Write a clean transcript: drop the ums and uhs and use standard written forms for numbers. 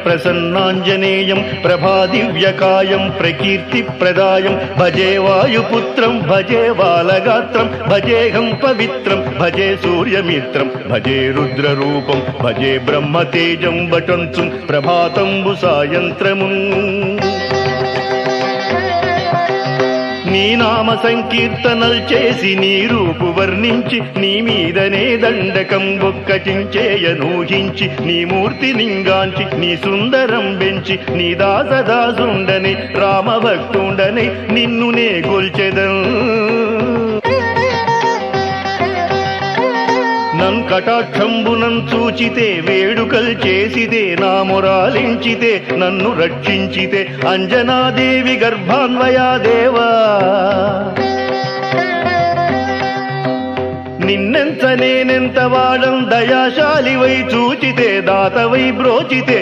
ప్రసన్నాంజనేయం ప్రభాదివ్యకాయం ప్రకీర్తిప్రదాయం భజే వాయుపుత్రం భజే బాలగాత్రం భజేహం పవిత్రం భజే సూర్యమిత్రం భజే రుద్రరూపం భజే బ్రహ్మతేజం వటంచుం ప్రభాతంబు సాయంత్రము నీ నామ సంకీర్తనల్ చేసి నీ రూపు వర్ణించి నీ మీదనే దండకం ఒక్కటించేయనూహించి నీ మూర్తి నింగాంచి నీ సుందరం బెంచి నీ దాసదాసుండని రామభక్తుండని నిన్ను నే గొల్చెదం నన్ కటాక్షంబునం చూచితే వేడుకల్ చేసితే నా మొరాలించితే నన్ను రక్షించితే అంజనాదేవి గర్భాన్వయా దేవా నిన్నెంత నేనెంత వాడం దయాశాలివై చూచితే దాతవై బ్రోచితే